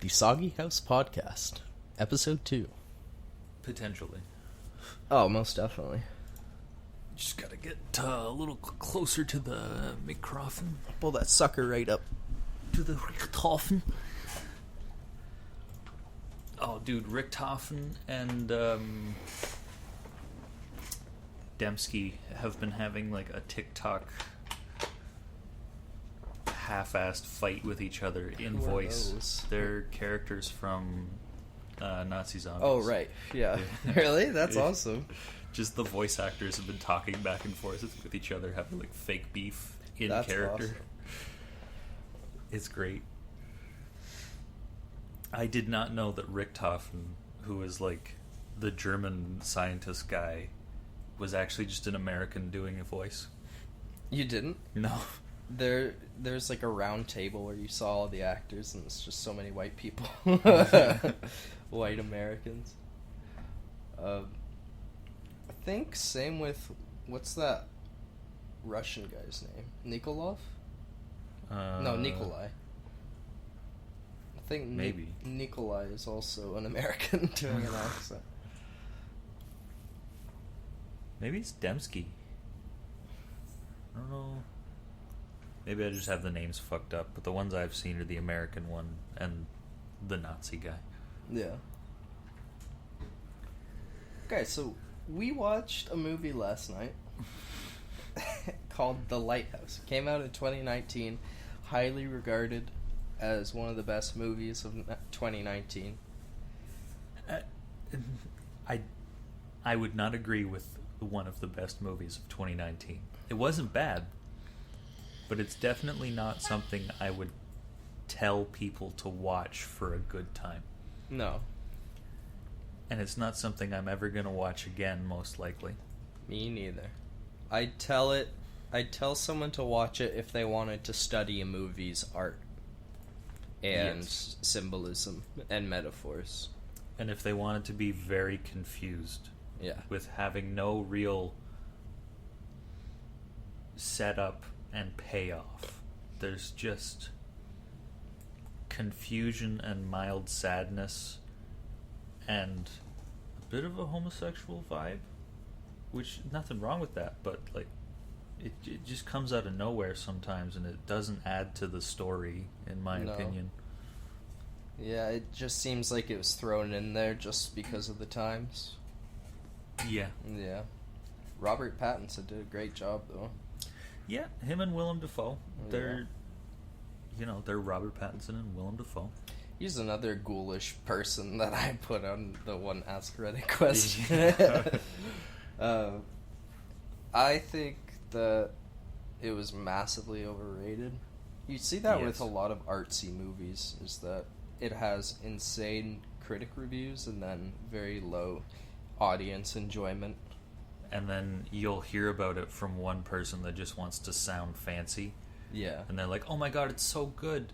the Saugy House Podcast, Episode 2. Potentially. Oh, most definitely. Just gotta get a little closer to the microphone. Pull that sucker right up. To the Richthofen. Oh, dude, Richthofen and Dembski have been having like a TikTok half-assed fight with each other in voice. They're characters from Nazi Zombies. Oh, right. Yeah. Really? That's awesome. Just the voice actors have been talking back and forth with each other, having like fake beef in That's character. awesome. It's great. I did not know that Richthofen, who is like the German scientist guy, was actually just an American doing a voice. You didn't? No. There's like a round table where you saw all the actors, and it's just so many white people. White Americans. I think same with, what's that Russian guy's name? Nikolov? No, Nikolai. I think maybe. Nikolai is also an American doing an accent. Maybe it's Dembski. I don't know. Maybe I just have the names fucked up, but the ones I've seen are the American one and the Nazi guy. Yeah. Okay, so we watched a movie last night called The Lighthouse. It came out in 2019, highly regarded as one of the best movies of 2019. I would not agree with one of the best movies of 2019. It wasn't bad, but it's definitely not something I would tell people to watch for a good time. No. And it's not something I'm ever going to watch again, most likely. Me neither. I'd tell someone to watch it if they wanted to study a movie's art and symbolism and metaphors. And if they wanted to be very confused. Yeah. With having no real setup and payoff. There's just confusion and mild sadness and a bit of a homosexual vibe, which nothing wrong with that, but like it just comes out of nowhere sometimes, and it doesn't add to the story, in my opinion. Yeah, it just seems like it was thrown in there just because of the times. Yeah. Yeah. Robert Pattinson did a great job, though. Yeah, him and Willem Dafoe. They're Robert Pattinson and Willem Dafoe. He's another ghoulish person that I put on the one Ask Reddit question. I think that it was massively overrated. You see that with a lot of artsy movies, is that it has insane critic reviews and then very low audience enjoyment. And then you'll hear about it from one person that just wants to sound fancy. Yeah. And they're like, "Oh my god, it's so good.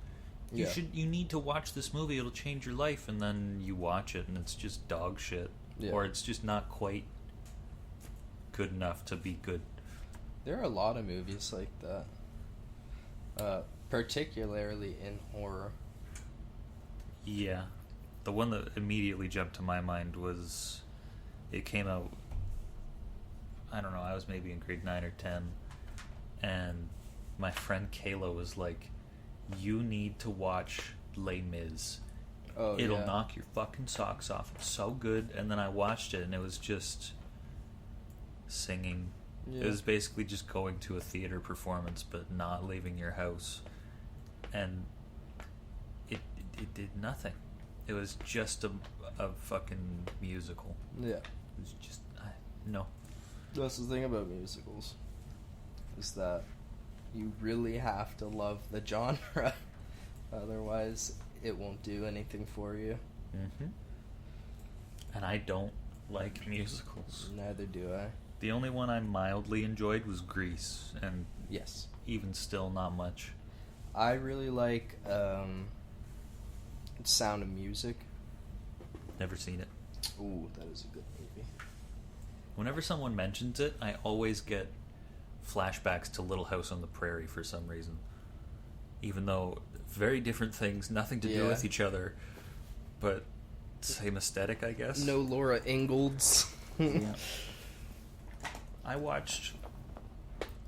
You need to watch this movie, it'll change your life." And then you watch it and it's just dog shit. Yeah. Or it's just not quite good enough to be good. There are a lot of movies like that. Particularly in horror. Yeah. The one that immediately jumped to my mind was, it came out, I don't know, I was maybe in grade 9 or 10, and my friend Kayla was like, "You need to watch Les Mis. It'll knock your fucking socks off. It's so good." And then I watched it, and it was just singing. Yeah. It was basically just going to a theater performance, but not leaving your house. And it did nothing. It was just a fucking musical. Yeah. It was just, no. That's the thing about musicals, is that you really have to love the genre. Otherwise, it won't do anything for you. Mm-hmm. And I don't like musicals. Neither do I. The only one I mildly enjoyed was Grease, and yes, even still, not much. I really like Sound of Music. Never seen it. Ooh, that is a good movie. Whenever someone mentions it, I always get flashbacks to Little House on the Prairie for some reason. Even though very different things, nothing to do with each other. but same aesthetic, I guess. No Laura Ingalls. Yeah. I watched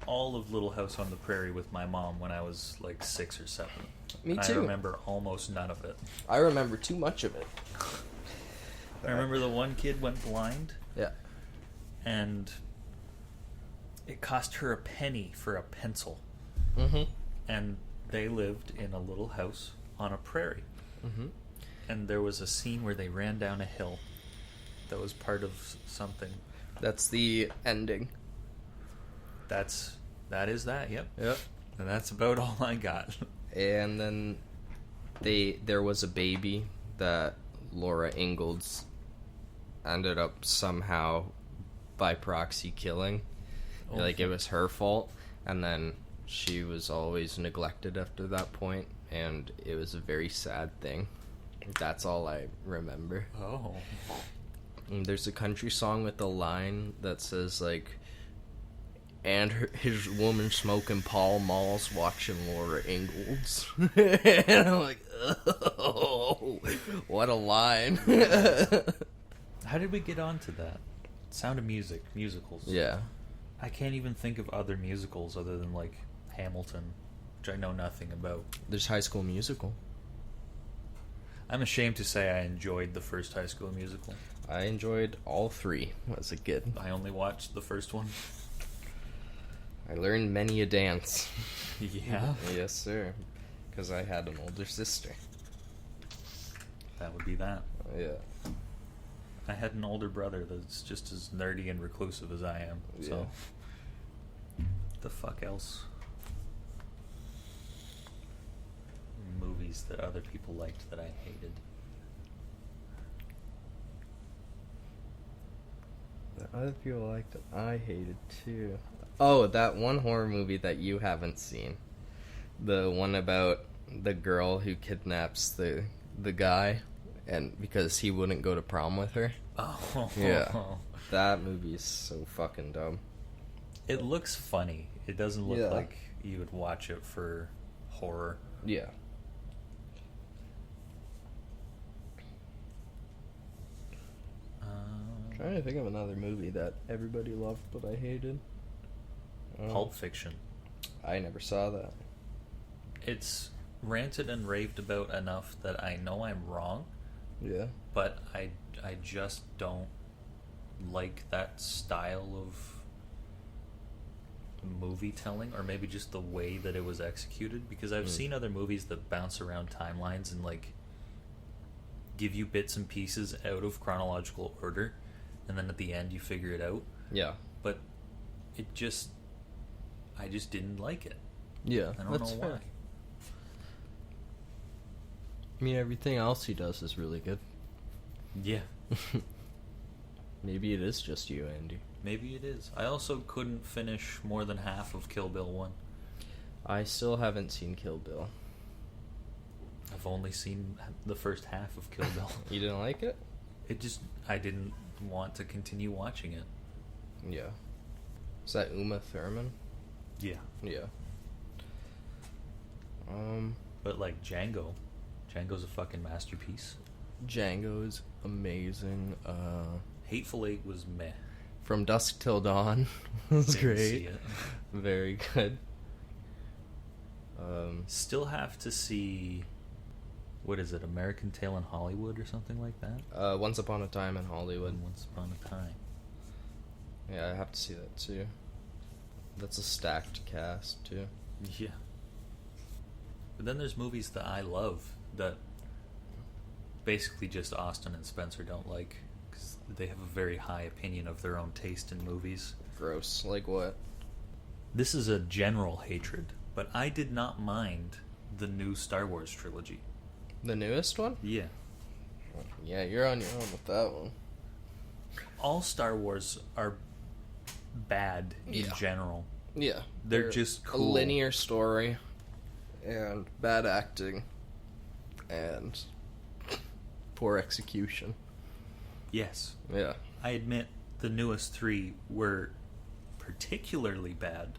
all of Little House on the Prairie with my mom when I was like 6 or 7. Me And too. I remember almost none of it. I remember too much of it. I remember the one kid went blind, Yeah. and it cost her a penny for a pencil. Mm-hmm. And they lived in a little house on a prairie. Mm-hmm. And there was a scene where they ran down a hill that was part of something. That's the ending. That is that, yep. Yep. And that's about all I got. And then there was a baby that Laura Ingalls ended up somehow by proxy killing. Oh. Like, it was her fault, and then she was always neglected after that point, and it was a very sad thing. That's all I remember. Oh. And there's a country song with a line that says, like, and his woman smoking Pall Malls watching Laura Ingalls. And I'm like, oh, what a line. How did we get onto that? Sound of Music, musicals. Yeah. I can't even think of other musicals other than, like, Hamilton, which I know nothing about. There's High School Musical. I'm ashamed to say I enjoyed the first High School Musical. I enjoyed all three as a kid. I only watched the first one. I learned many a dance. Yeah? Yes, sir. Because I had an older sister. That would be that. Yeah. I had an older brother that's just as nerdy and reclusive as I am. So, the fuck else? Movies that other people liked that I hated. The other people liked it. I hated too. Oh, that one horror movie that you haven't seen. The one about the girl who kidnaps the guy, and because he wouldn't go to prom with her. Oh. Yeah. That movie is so fucking dumb. It looks funny. It doesn't look Yeah. like you would watch it for horror. Yeah. Trying to think of another movie that everybody loved but I hated. Pulp Fiction. I never saw that. It's ranted and raved about enough that I know I'm wrong, Yeah. but I just don't like that style of movie telling, or maybe just the way that it was executed, because I've seen other movies that bounce around timelines and like give you bits and pieces out of chronological order, and then at the end you figure it out. Yeah. But I just didn't like it. Yeah. I don't know why. Fair. I mean, everything else he does is really good. Yeah. Maybe it is just you, Andy. Maybe it is. I also couldn't finish more than half of Kill Bill 1. I still haven't seen Kill Bill. I've only seen the first half of Kill Bill. You didn't like it? I didn't want to continue watching it. Yeah. Is that Uma Thurman? Yeah. Yeah. But like Django's a fucking masterpiece. Django is amazing. Hateful Eight was meh. From Dusk Till Dawn was Didn't great. see it. Very good. Still have to see, what is it, American Tale in Hollywood or something like that? Once Upon a Time in Hollywood. Once Upon a Time. Yeah, I have to see that too. That's a stacked cast too. Yeah. But then there's movies that I love that basically just Austin and Spencer don't like, because they have a very high opinion of their own taste in movies. Gross. Like what? This is a general hatred, but I did not mind the new Star Wars trilogy. The newest one? Yeah. Yeah, you're on your own with that one. All Star Wars are bad in general. Yeah. They're just cool. A linear story, and bad acting, and poor execution. Yes. Yeah. I admit the newest three were particularly bad,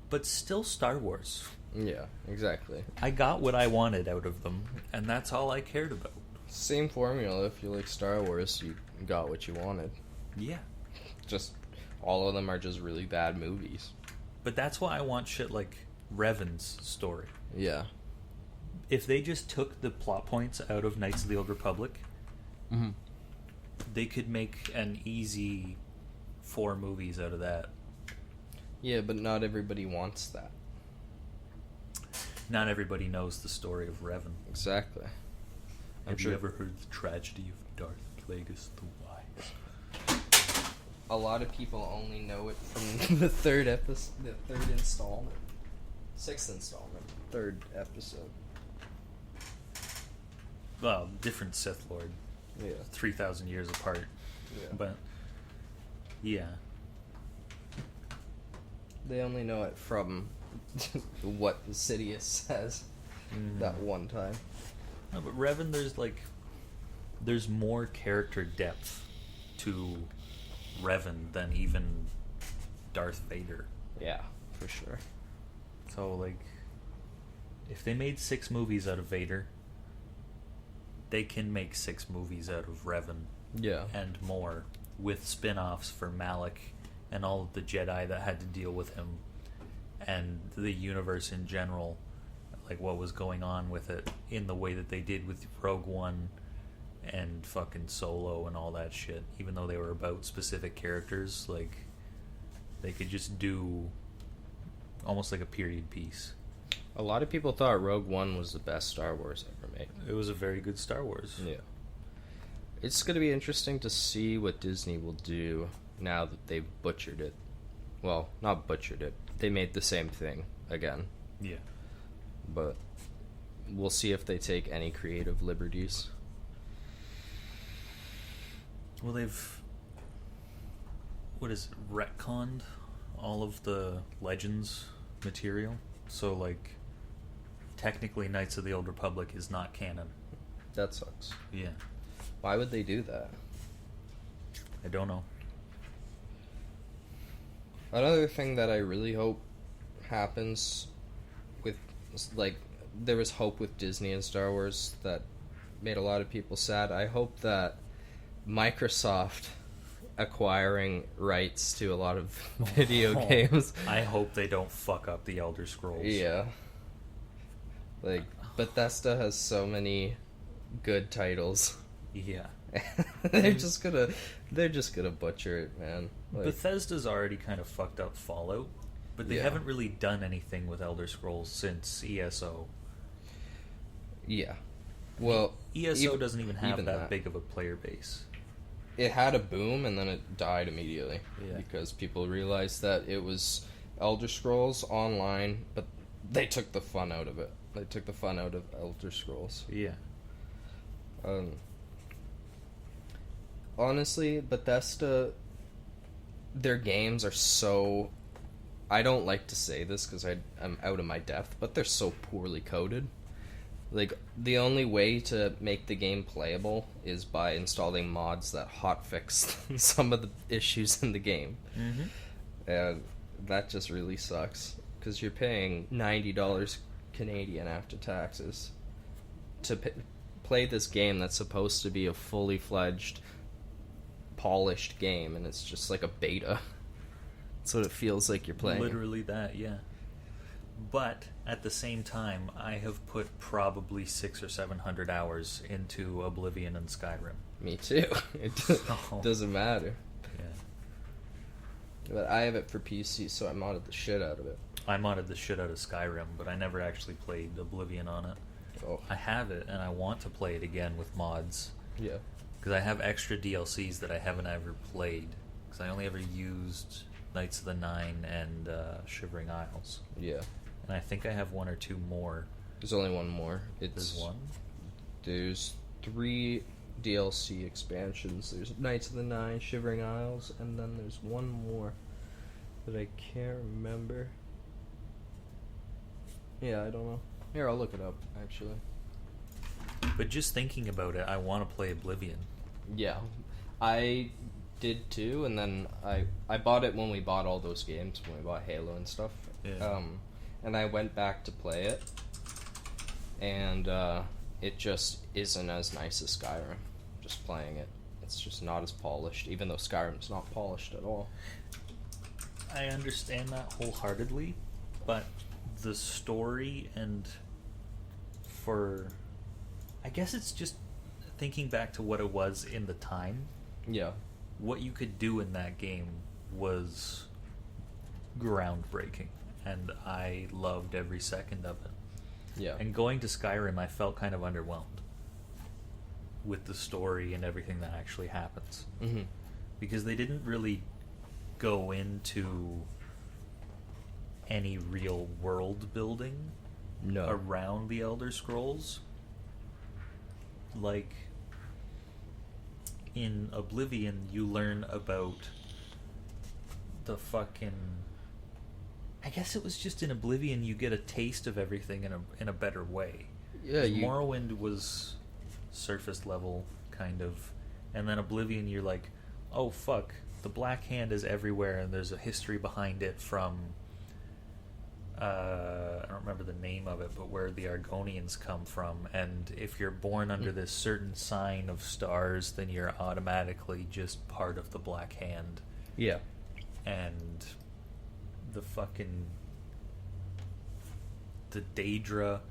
but still Star Wars. Yeah, exactly. I got what I wanted out of them, and that's all I cared about. Same formula. If you like Star Wars, you got what you wanted. Yeah. Just all of them are just really bad movies. But that's why I want shit like Revan's story. Yeah. If they just took the plot points out of Knights of the Old Republic, Mm-hmm. they could make an easy 4 movies out of that. Yeah, but not everybody wants that. Not everybody knows the story of Revan. Exactly. Have you ever heard the tragedy of Darth Plagueis the Wise? A lot of people only know it from the third episode, the third installment, 6th installment, 3rd episode. Well, different Sith Lord. Yeah. 3,000 years apart. Yeah. But, yeah. They only know it from what Sidious says that one time. No, but Revan, there's more character depth to Revan than even Darth Vader. Yeah, for sure. So, like, if they made 6 movies out of Vader, they can make 6 movies out of Revan. Yeah. And more, with spin-offs for Malak and all of the Jedi that had to deal with him, and the universe in general, like what was going on with it in the way that they did with Rogue One and fucking Solo and all that shit. Even though they were about specific characters, like, they could just do almost like a period piece. A lot of people thought Rogue One was the best Star Wars ever made. It was a very good Star Wars. Yeah. It's going to be interesting to see what Disney will do now that they've butchered it. Well, not butchered it. They made the same thing again. Yeah. But we'll see if they take any creative liberties. Well, they've... What is it? Retconned all of the Legends material. So, like, technically Knights of the Old Republic is not canon. That sucks. Yeah. Why would they do that? I don't know. Another thing that I really hope happens with, like, there was hope with Disney and Star Wars that made a lot of people sad. I hope that Microsoft acquiring rights to a lot of video games. I hope they don't fuck up the Elder Scrolls. Yeah. Like, Bethesda has so many good titles. Yeah. they're just gonna butcher it, man. Like, Bethesda's already kind of fucked up Fallout, but they Yeah. haven't really done anything with Elder Scrolls since ESO. yeah. Well, ESO doesn't even have even that big of a player base. It had a boom and then it died immediately. Yeah. Because people realized that it was Elder Scrolls Online, but they took the fun out of it. They took the fun out of Elder Scrolls. Yeah. Honestly, Bethesda, their games are so... I don't like to say this because I'm out of my depth, but they're so poorly coded. Like, the only way to make the game playable is by installing mods that hotfix some of the issues in the game. Mm-hmm. And that just really sucks. Because you're paying $90 Canadian after taxes to play this game that's supposed to be a fully fledged, polished game, and it's just like a beta. That's what it feels like you're playing. Literally that, yeah. But at the same time, I have put probably 600 or 700 hours into Oblivion and Skyrim. Me too. It doesn't matter. Yeah. But I have it for PC, so I modded the shit out of it. I modded the shit out of Skyrim, but I never actually played Oblivion on it. Oh. I have it, and I want to play it again with mods. Yeah. Because I have extra DLCs that I haven't ever played. Because I only ever used Knights of the Nine and Shivering Isles. Yeah. And I think I have 1 or 2 more. There's only one more. There's one? There's 3 DLC expansions. There's Knights of the Nine, Shivering Isles, and then there's one more that I can't remember. Yeah, I don't know. Here, I'll look it up, actually. But just thinking about it, I want to play Oblivion. Yeah. I did too, and then I bought it when we bought all those games, when we bought Halo and stuff. Yeah. And I went back to play it, and it just isn't as nice as Skyrim. Just playing it, it's just not as polished, even though Skyrim's not polished at all. I understand that wholeheartedly, but the story I guess it's just thinking back to what it was in the time. Yeah. What you could do in that game was groundbreaking, and I loved every second of it. Yeah. And going to Skyrim, I felt kind of underwhelmed with the story and everything that actually happens. Mm-hmm. Because they didn't really go into any real world building around the Elder Scrolls. Like, in Oblivion, you learn about the fucking... I guess it was just in Oblivion you get a taste of everything in a better way. Yeah, Morrowind was surface level, kind of. And then Oblivion, you're like, oh fuck, the Black Hand is everywhere, and there's a history behind it from... I don't remember the name of it, but where the Argonians come from, and if you're born under this certain sign of stars, then you're automatically just part of the Black Hand. Yeah. And the Daedra,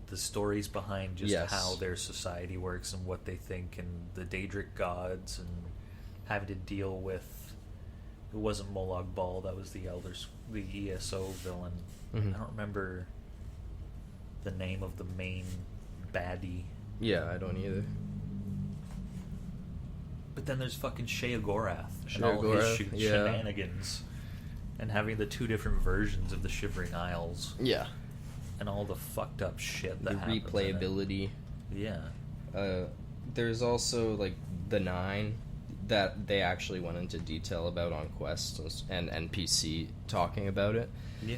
the stories behind just how their society works and what they think, and the Daedric gods, and having to deal with... It wasn't Molag Bal, that was the ESO villain. Mm-hmm. I don't remember the name of the main baddie. Yeah, I don't either. But then there's fucking Sheogorath and all his shenanigans, and having the two different versions of the Shivering Isles. Yeah. And all the fucked up shit that happens. The replayability. Yeah. There's also, like, the 9 that they actually went into detail about on Quest and NPC talking about it. Yeah.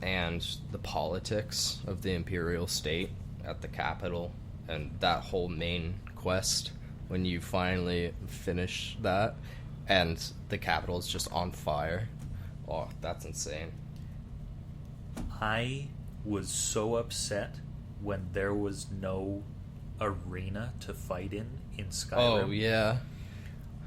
And the politics of the Imperial State at the capital, and that whole main quest, when you finally finish that, and the capital is just on fire. Oh, that's insane. I was so upset when there was no arena to fight in Skyrim. Oh, yeah.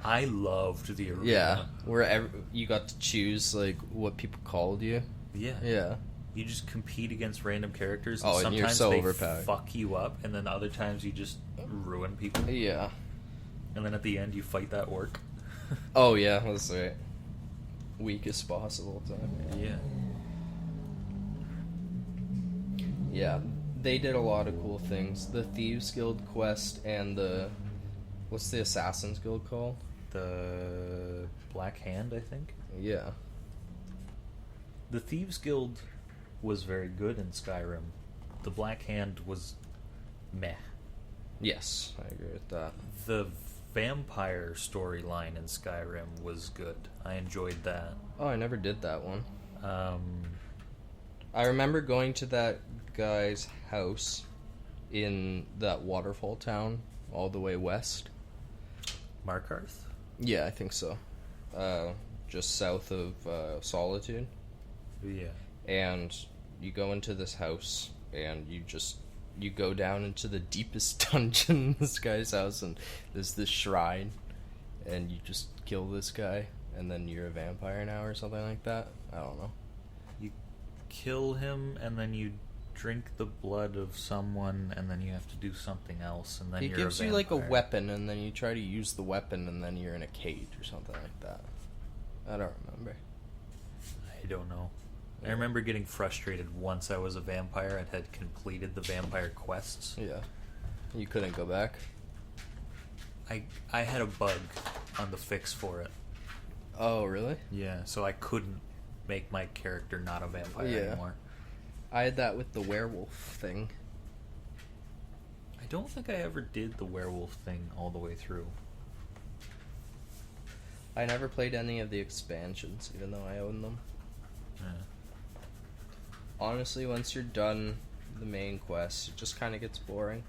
I loved the arena. Yeah, where you got to choose, like, what people called you. Yeah. Yeah. You just compete against random characters, and and sometimes you're so they overpowered. fuck you up, and then other times you just ruin people. Yeah. And then at the end you fight that orc. Oh, yeah, that's right. Weakest possible time. Yeah. Yeah, they did a lot of cool things. The Thieves Guild quest and the... What's the Assassin's Guild called? The Black Hand, I think? Yeah. The Thieves Guild was very good in Skyrim. The Black Hand was meh. Yes, I agree with that. The vampire storyline in Skyrim was good. I enjoyed that. Oh, I never did that one. I remember going to that guy's house in that waterfall town all the way west. Markarth? Yeah, I think so. Just south of Solitude. Yeah. And you go into this house, and you go down into the deepest dungeon in this guy's house, and there's this shrine, and you just kill this guy, and then you're a vampire now or something like that. I don't know. You kill him, and then you drink the blood of someone, and then you have to do something else, and then He you're gives a you vampire. like a weapon, and then you try to use the weapon, and then you're in a cage or something like that. I don't remember. I don't know. I remember getting frustrated once I was a vampire and had completed the vampire quests. Yeah. You couldn't go back? I had a bug on the fix for it. Oh, really? Yeah, so I couldn't make my character not a vampire anymore. I had that with the werewolf thing. I don't think I ever did the werewolf thing all the way through. I never played any of the expansions, even though I own them. Yeah. Honestly, once you're done the main quest, it just kind of gets boring.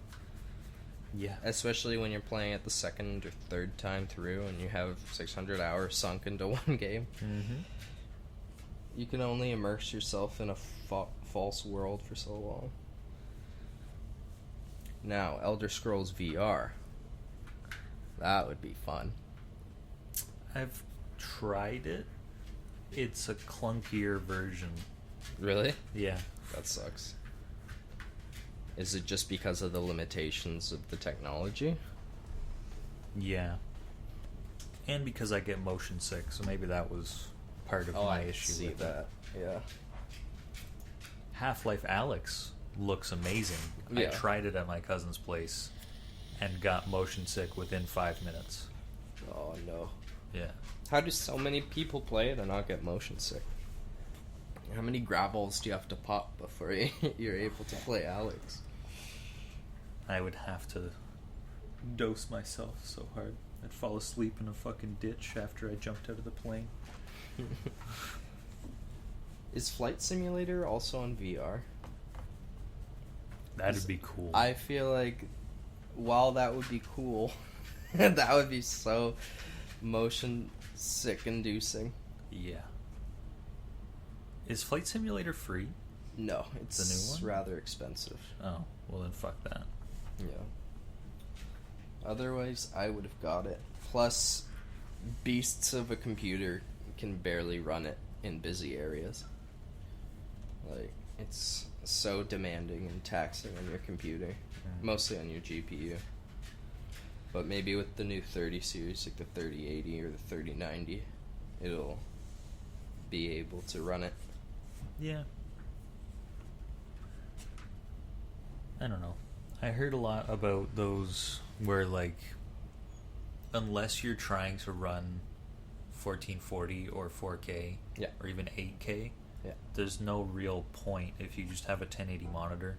Yeah. Especially when you're playing it the second or third time through and you have 600 hours sunk into one game. Mm-hmm. You can only immerse yourself in a false world for so long. Now, Elder Scrolls VR. That would be fun. I've tried it. It's a clunkier version. Really? Yeah. That sucks. Is it just because of the limitations of the technology? Yeah. And because I get motion sick, so maybe that was part of my issue see with that. Yeah. Half-Life Alyx looks amazing. Yeah. I tried it at my cousin's place and got motion sick within 5 minutes. Oh no. Yeah. How do so many people play it and not get motion sick? How many gravels do you have to pop before you're able to play Alex? I would have to dose myself so hard. I'd fall asleep in a fucking ditch after I jumped out of the plane. Is Flight Simulator also on VR? That'd be cool. I feel like while that would be cool, that would be so motion sick inducing. Yeah. Is Flight Simulator free? No, it's the new one? rather expensive. Oh, well then fuck that. Yeah. Otherwise, I would have got it. Plus, beasts of a computer can barely run it in busy areas. Like, it's so demanding and taxing on your computer. Mostly on your GPU. But maybe with the new 30 series, like the 3080 or the 3090, it'll be able to run it. Yeah. I don't know. I heard a lot about those where, like, unless you're trying to run 1440 or 4K, Yeah. or even 8K, Yeah. there's no real point if you just have a 1080 monitor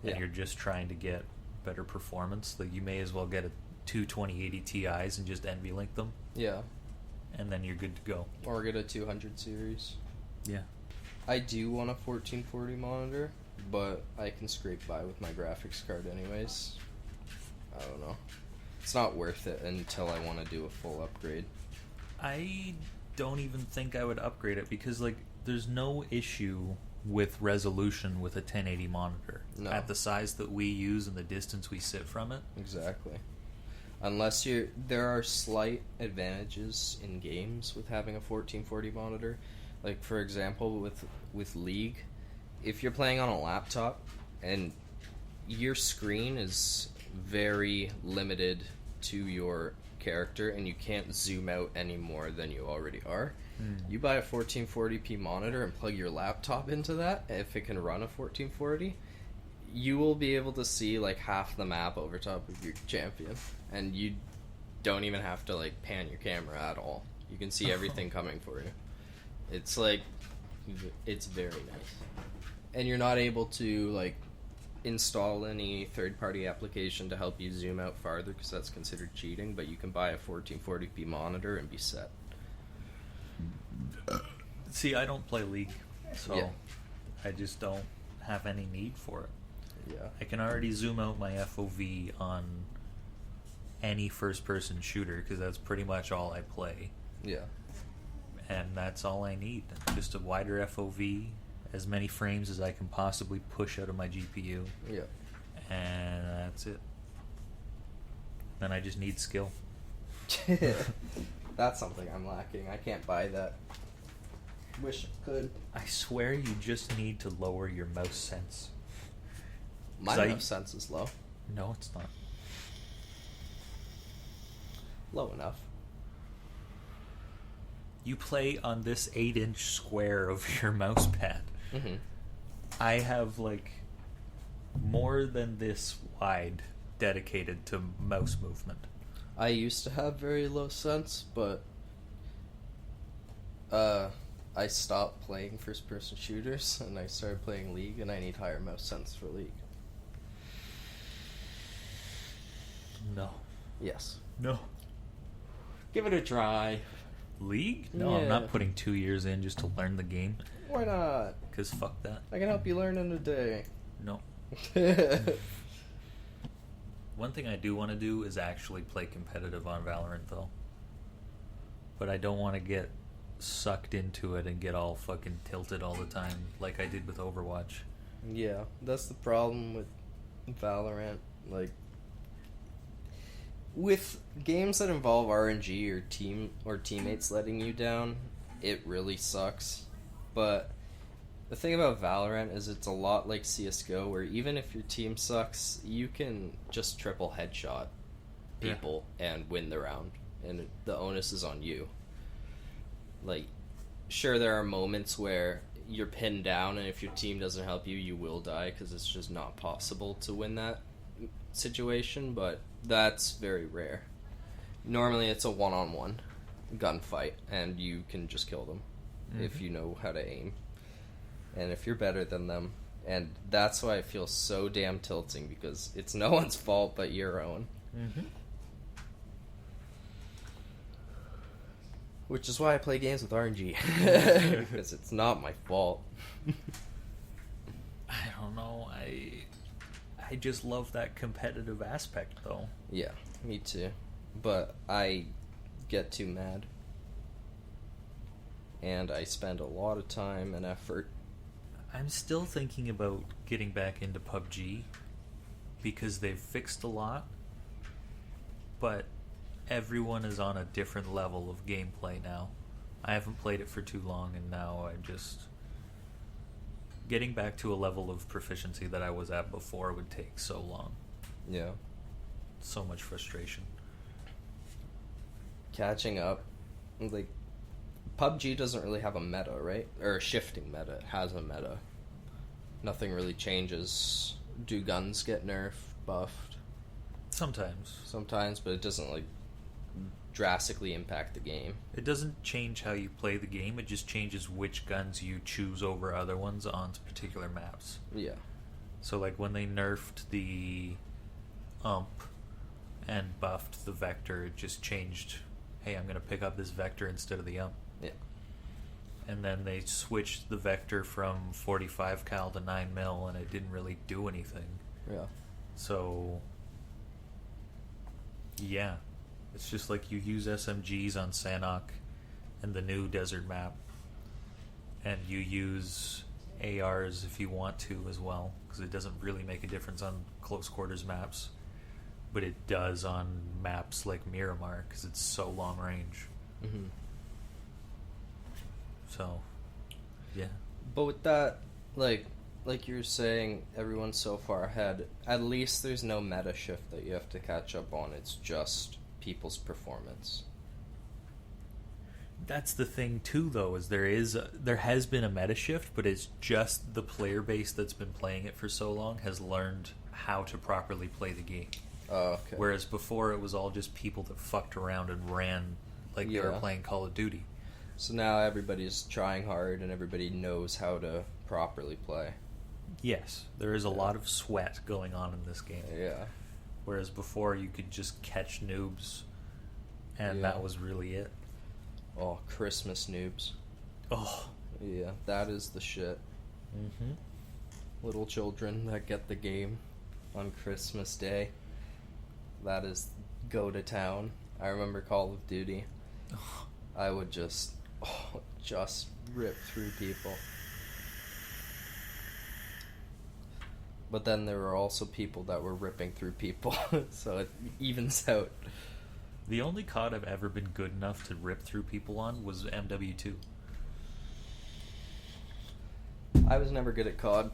and Yeah. you're just trying to get better performance. Like, you may as well get two 2080 Ti's and just NVLink them, Yeah. and then you're good to go. Or get a 200 series. Yeah. I do want a 1440 monitor, but I can scrape by with my graphics card anyways. I don't know. It's not worth it until I want to do a full upgrade. I don't even think I would upgrade it because, like, there's no issue with resolution with a 1080 monitor. No. At the size that we use and the distance we sit from it. Exactly. Unless there are slight advantages in games with having a 1440 monitor. Like, for example, with League, if you're playing on a laptop and your screen is very limited to your character and you can't zoom out any more than you already are, you buy a 1440p monitor and plug your laptop into that, if it can run a 1440, you will be able to see like half the map over top of your champion, and you don't even have to like pan your camera at all. You can see everything coming for you. It's like, it's very nice. And you're not able to like install any third-party application to help you zoom out farther because that's considered cheating, but you can buy a 1440p monitor and be set. See, I don't play League, so Yeah. I just don't have any need for it. Yeah. I can already zoom out my FOV on any first-person shooter because that's pretty much all I play. Yeah. And that's all I need. Just a wider FOV, as many frames as I can possibly push out of my GPU, Yeah. and that's it. Then I just need skill. That's something I'm lacking. I can't buy that. Wish I could. I swear you just need to lower your mouse sense. My 'Cause mouse sense is low. No, it's not. Low enough. You play on this 8-inch square of your mouse pad. Mm-hmm. I have, like, more than this wide dedicated to mouse movement. I used to have very low sense, but I stopped playing first-person shooters, and I started playing League, and I need higher mouse sense for League. No. Yes. No. Give it a try. League? No, I'm Yeah. not putting 2 years in just to learn the game. Why not? Because fuck that. I can help you learn in a day. No. One thing I do want to do is actually play competitive on Valorant, though. But I don't want to get sucked into it and get all fucking tilted all the time like I did with Overwatch. Yeah, that's the problem with Valorant. Like, with games that involve RNG or teammates letting you down, it really sucks. But the thing about Valorant is it's a lot like CS:GO, where even if your team sucks, you can just triple headshot people and win the round, and the onus is on you. Like, sure, there are moments where you're pinned down, and if your team doesn't help you, you will die, because it's just not possible to win that situation, but that's very rare. Normally it's a one-on-one gunfight, and you can just kill them if you know how to aim, and if you're better than them. And that's why it feels so damn tilting, because it's no one's fault but your own. Which is why I play games with RNG, because it's not my fault. I don't know. I just love that competitive aspect, though. Yeah, me too. But I get too mad. And I spend a lot of time and effort. I'm still thinking about getting back into PUBG, because they've fixed a lot, but everyone is on a different level of gameplay now. I haven't played it for too long, and now I just... Getting back to a level of proficiency that I was at before would take so long. Yeah. So much frustration. Catching up. Like, PUBG doesn't really have a meta, right? Or a shifting meta. It has a meta. Nothing really changes. Do guns get nerfed, buffed? Sometimes, but it doesn't, like, drastically impact the game. It doesn't change how you play the game, it just changes which guns you choose over other ones on particular maps. Yeah. So, like, when they nerfed the ump and buffed the vector, it just changed, hey, I'm going to pick up this vector instead of the ump. Yeah. And then they switched the vector from 45 cal to 9mm, and it didn't really do anything. Yeah. So, yeah. It's just like you use SMGs on Sanhok and the new desert map, and you use ARs if you want to as well, because it doesn't really make a difference on close quarters maps, but it does on maps like Miramar because it's so long range. So, yeah. But with that, like you're saying, everyone's so far ahead. At least there's no meta shift that you have to catch up on. It's just people's performance. That's the thing too, though, is there has been a meta shift, but it's just the player base that's been playing it for so long has learned how to properly play the game. Oh, okay. Whereas before it was all just people that fucked around and ran like they were playing Call of Duty. So now everybody's trying hard and everybody knows how to properly play. Yes, there is a lot of sweat going on in this game. Yeah. Whereas before you could just catch noobs, and that was really it. Oh, Christmas noobs. Oh. Yeah, that is the shit. Little children that get the game on Christmas Day. That is go to town. I remember Call of Duty. I would just rip through people. But then there were also people that were ripping through people, so it evens out. The only COD I've ever been good enough to rip through people on was MW2. I was never good at COD.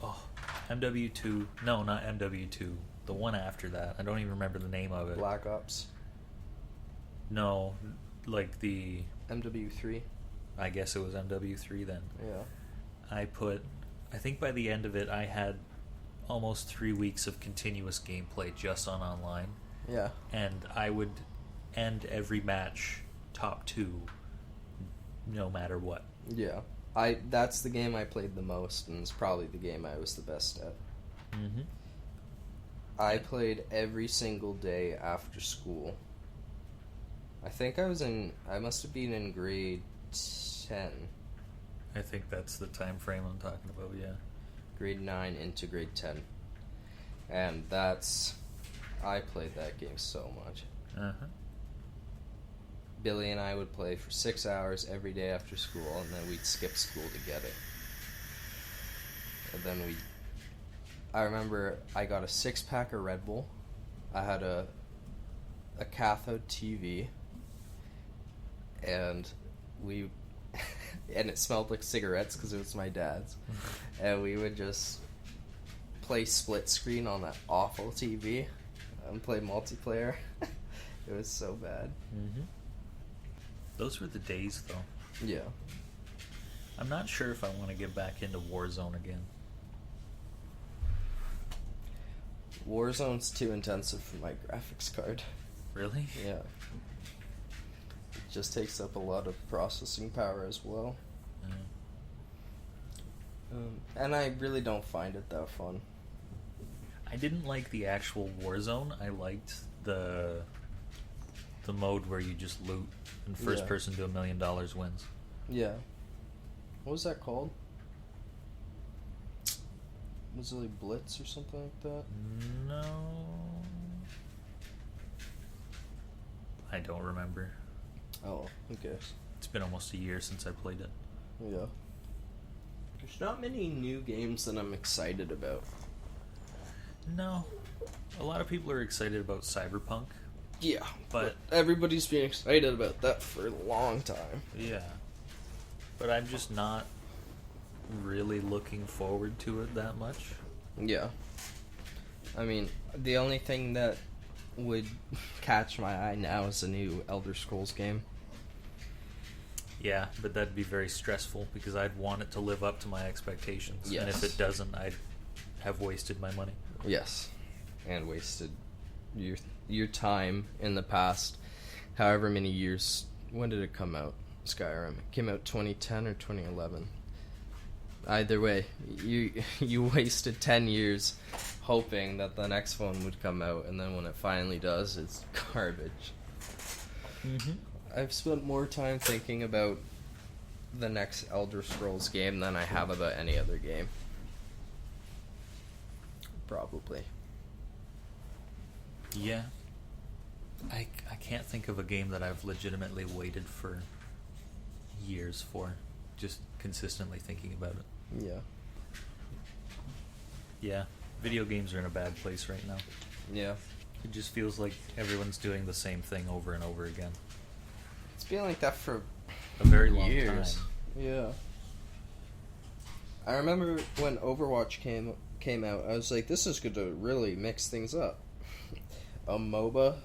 Oh, MW2. No, not MW2. The one after that. I don't even remember the name of it. Black Ops. No, like the... MW3. I guess it was MW3 then. Yeah. I think by the end of it, I had almost 3 weeks of continuous gameplay just on online. Yeah. And I would end every match top 2, no matter what. Yeah. That's the game I played the most, and it's probably the game I was the best at. I played every single day after school. I think I must have been in grade 10. I think that's the time frame I'm talking about, yeah. Grade 9 into grade 10. And I played that game so much. Billy and I would play for 6 hours every day after school, and then we'd skip school to get it. And then we'd I remember I got a 6-pack of Red Bull. I had a cathode TV, and we and it smelled like cigarettes because it was my dad's, and we would just play split screen on that awful TV and play multiplayer. It was so bad. Mm-hmm. Those were the days, though. Yeah. I'm not sure if I want to get back into Warzone again. Warzone's too intensive for my graphics card. Really? Yeah. It just takes up a lot of processing power as well. And I really don't find it that fun. I didn't like the actual Warzone. I liked the mode where you just loot and first person to $1 million wins. Yeah. What was that called? Was it like Blitz or something like that? No. I don't remember. Oh, who cares? It's been almost a year since I played it. Yeah. There's not many new games that I'm excited about. No. A lot of people are excited about Cyberpunk. Yeah, but everybody's been excited about that for a long time. Yeah. But I'm just not really looking forward to it that much. Yeah. I mean, the only thing that would catch my eye now is a new Elder Scrolls game. Yeah, but that'd be very stressful because I'd want it to live up to my expectations. Yes. And if it doesn't, I'd have wasted my money. Yes. And wasted your time in the past however many years. When did it come out? Skyrim. It came out 2010 or 2011. Either way, you wasted 10 years hoping that the next one would come out, and then when it finally does, it's garbage. Mm-hmm. I've spent more time thinking about the next Elder Scrolls game than I have about any other game. Probably. Yeah. I can't think of a game that I've legitimately waited for years for. Just consistently thinking about it. Yeah. Yeah. Video games are in a bad place right now. Yeah. It just feels like everyone's doing the same thing over and over again. It's been like that for a very long years. time. Yeah. I remember when Overwatch came out, I was like, this is going to really mix things up. A MOBA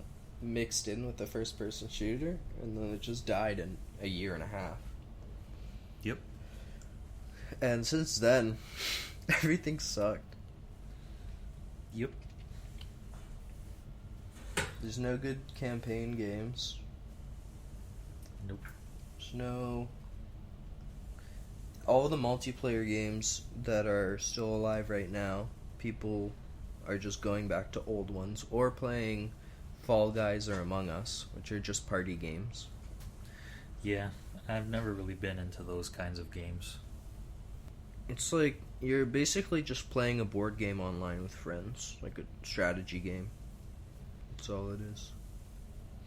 mixed in with the first-person shooter, and then it just died in a year and a half. Yep. And since then, everything sucked. Yep. There's no good campaign games. Nope. There's no... All the multiplayer games that are still alive right now, people are just going back to old ones, or playing Fall Guys or Among Us, which are just party games. Yeah, I've never really been into those kinds of games. It's like you're basically just playing a board game online with friends, like a strategy game. That's all it is.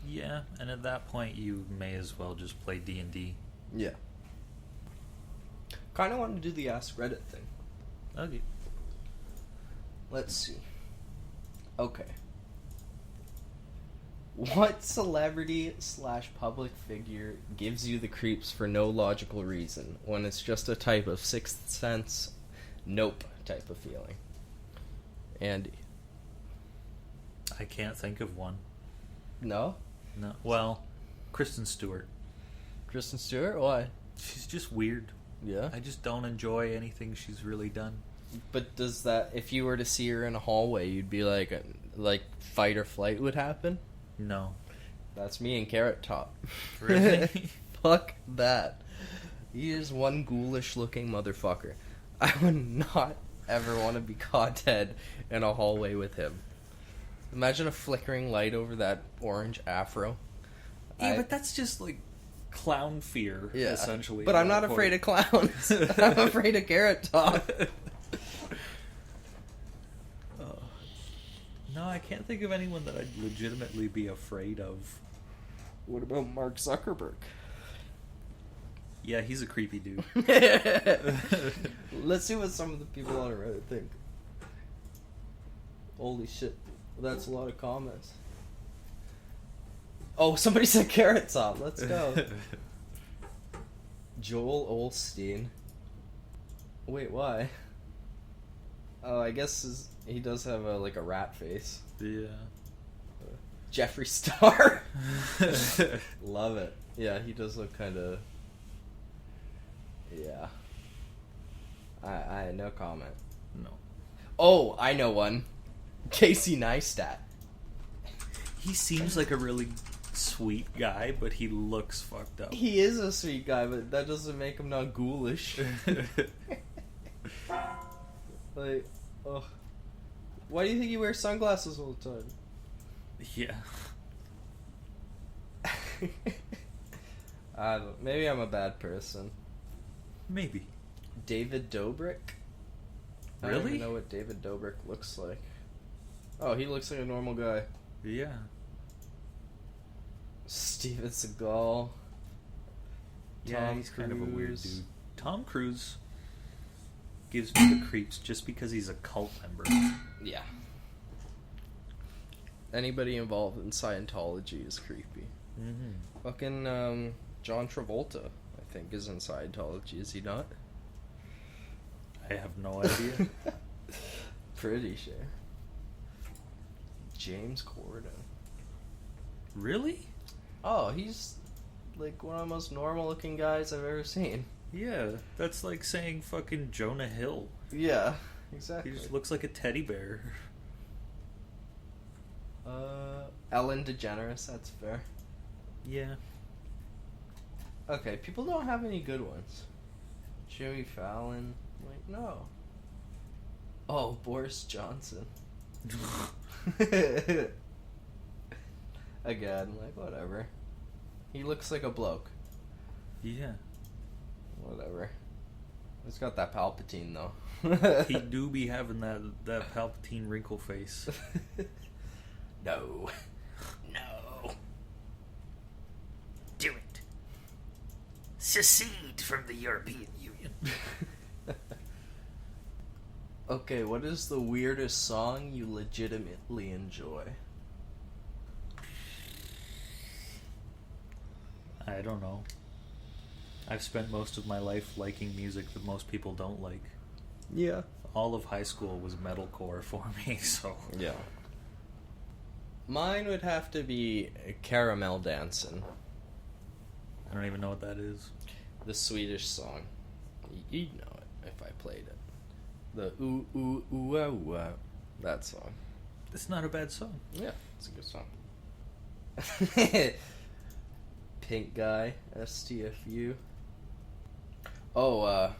Yeah, and at that point you may as well just play D&D. Yeah. Kind of want to do the Ask Reddit thing. Okay. Let's see. Okay. What celebrity/public figure gives you the creeps for no logical reason when it's just a type of sixth sense, nope type of feeling? Andy. I can't think of one. No? No. Well, Kristen Stewart. Kristen Stewart? Why? She's just weird. Yeah? I just don't enjoy anything she's really done. But does that, if you were to see her in a hallway, you'd be like fight or flight would happen? No. That's me and Carrot Top. Really? Fuck that. He is one ghoulish looking motherfucker. I would not ever want to be caught dead in a hallway with him. Imagine a flickering light over that orange afro. Yeah, but that's just like clown fear, essentially. But I'm not afraid of clowns. I'm afraid of Carrot Top. No, I can't think of anyone that I'd legitimately be afraid of. What about Mark Zuckerberg? Yeah, he's a creepy dude. Let's see what some of the people on Reddit think. Holy shit. That's a lot of comments. Oh, somebody said Carrot Top. Let's go. Joel Olstein. Wait, why? Oh, I guess he does have a rat face. Yeah. Jeffree Star. Love it. Yeah, he does look kind of... Yeah. I no comment. No. Oh, I know one. Casey Neistat. He seems like a really sweet guy, but he looks fucked up. He is a sweet guy, but that doesn't make him not ghoulish. Like, ugh. Why do you think he wears sunglasses all the time? Yeah. Maybe I'm a bad person. Maybe. David Dobrik? I don't Really? even know what David Dobrik looks like. Oh, he looks like a normal guy. Yeah. Steven Seagal. Yeah, Tom he's kind of a weird Cruise. dude. Tom Cruise gives me the creeps just because he's a cult member. Yeah. Anybody involved in Scientology is creepy. Mm-hmm. Fucking John Travolta, I think, is in Scientology, is he not? I have no idea. Pretty sure. James Corden. Really? Oh, he's like one of the most normal looking guys I've ever seen. Yeah, that's like saying fucking Jonah Hill. Yeah, exactly. He just looks like a teddy bear. Ellen DeGeneres, that's fair. Yeah. Okay, people don't have any good ones. Jimmy Fallon, like, no. Oh, Boris Johnson. Again, like, whatever. He looks like a bloke. Yeah. Whatever. He's got that Palpatine, though. He do be having that Palpatine wrinkle face. No. No. Do it. Secede from the European Union. Okay, what is the weirdest song you legitimately enjoy? I don't know. I've spent most of my life liking music that most people don't like. Yeah. All of high school was metalcore for me, so... Yeah. Mine would have to be Caramel Dancin'. I don't even know what that is. The Swedish song. You'd know it if I played it. The ooh ooh ooh ah ooh ah. That song. It's not a bad song. Yeah, it's a good song. Pink Guy, STFU. Oh,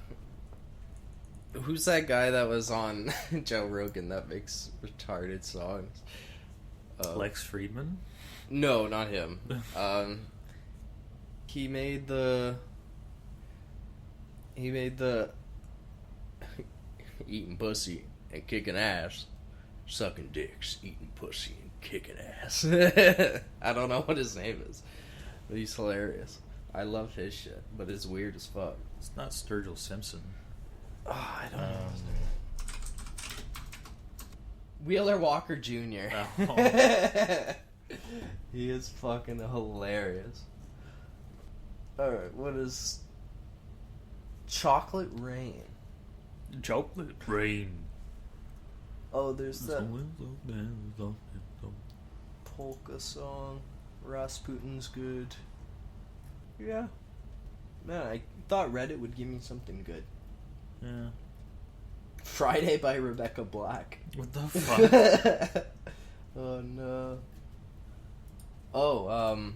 who's that guy that was on Joe Rogan that makes retarded songs? Lex Friedman? No, not him. He made the eating pussy and kicking ass, sucking dicks, eating pussy and kicking ass. I don't know what his name is, but he's hilarious. I love his shit, but it's weird as fuck. It's not Sturgill Simpson. Oh, I don't know his name. Wheeler Walker Jr. Oh. He is fucking hilarious. Alright, what is Chocolate Rain? Chocolate Rain. Oh, there's that polka song. Rasputin's good. Yeah. Man, I thought Reddit would give me something good. Yeah. Friday by Rebecca Black. What the fuck? Oh no. Oh,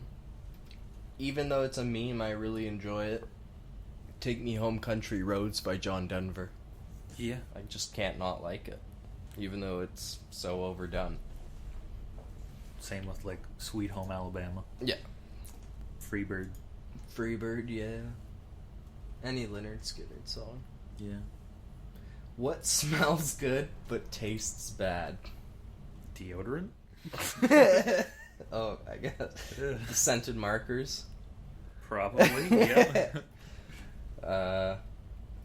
even though it's a meme, I really enjoy it. Take Me Home Country Roads by John Denver. Yeah. I just can't not like it. Even though it's so overdone. Same with like Sweet Home Alabama. Yeah. Freebird. Freebird, yeah. Any Lynyrd Skynyrd song. Yeah. What smells good but tastes bad? Deodorant? Oh, I guess. The scented markers. Probably, yeah.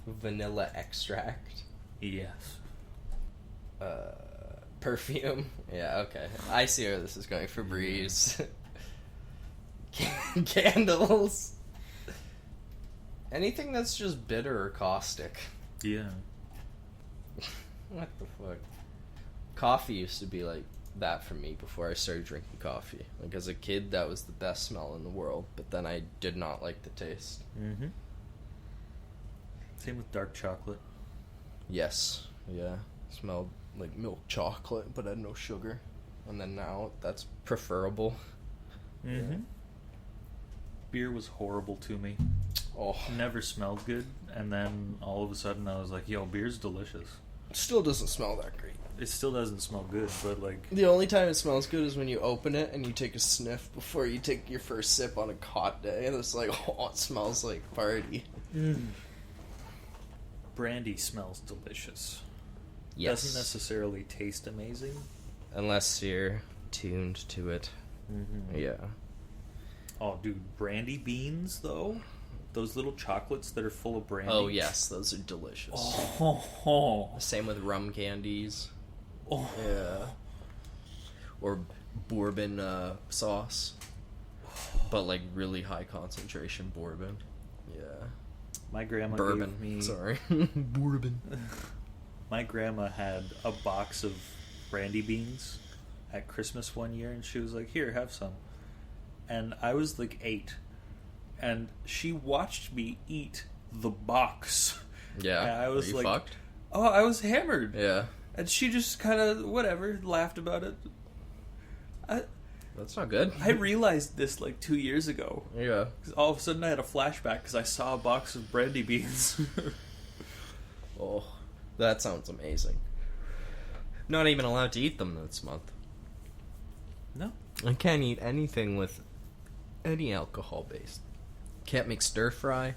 Vanilla extract. Yes. Perfume. Yeah, okay. I see where this is going. Febreze. Candles. Anything that's just bitter or caustic. Yeah. What the fuck? Coffee used to be like that for me before I started drinking coffee. Like as a kid, that was the best smell in the world, but then I did not like the taste. Mm-hmm. Same with dark chocolate. Yes. Yeah. Smelled like milk chocolate, but had no sugar. And then now that's preferable. Mm-hmm. Yeah. Beer was horrible to me. Oh. Never smelled good, and then all of a sudden I was like, yo, beer's delicious. Still doesn't smell that great. It still doesn't smell good, but like... The only time it smells good is when you open it and you take a sniff before you take your first sip on a hot day. And it's like, oh, it smells like party. Brandy smells delicious. Yes. Doesn't necessarily taste amazing. Unless you're tuned to it. Mm-hmm. Yeah. Oh, dude, brandy beans, though? Those little chocolates that are full of brandy. Oh, yes, those are delicious. Oh. Same with rum candies. Oh. Yeah. Or bourbon sauce. But like really high concentration bourbon. Yeah. My grandma Bourbon. gave me... Sorry. Bourbon. My grandma had a box of brandy beans at Christmas one year, and she was like, here, have some. And I was like 8. And she watched me eat the box. Yeah. And I was Are you like, fucked? oh, I was hammered. Yeah. And she just kind of, whatever, laughed about it. That's not good. I realized this like 2 years ago. Yeah. 'Cause all of a sudden I had a flashback because I saw a box of brandy beans. Oh, that sounds amazing. Not even allowed to eat them this month. No. I can't eat anything with any alcohol based. Can't make stir fry.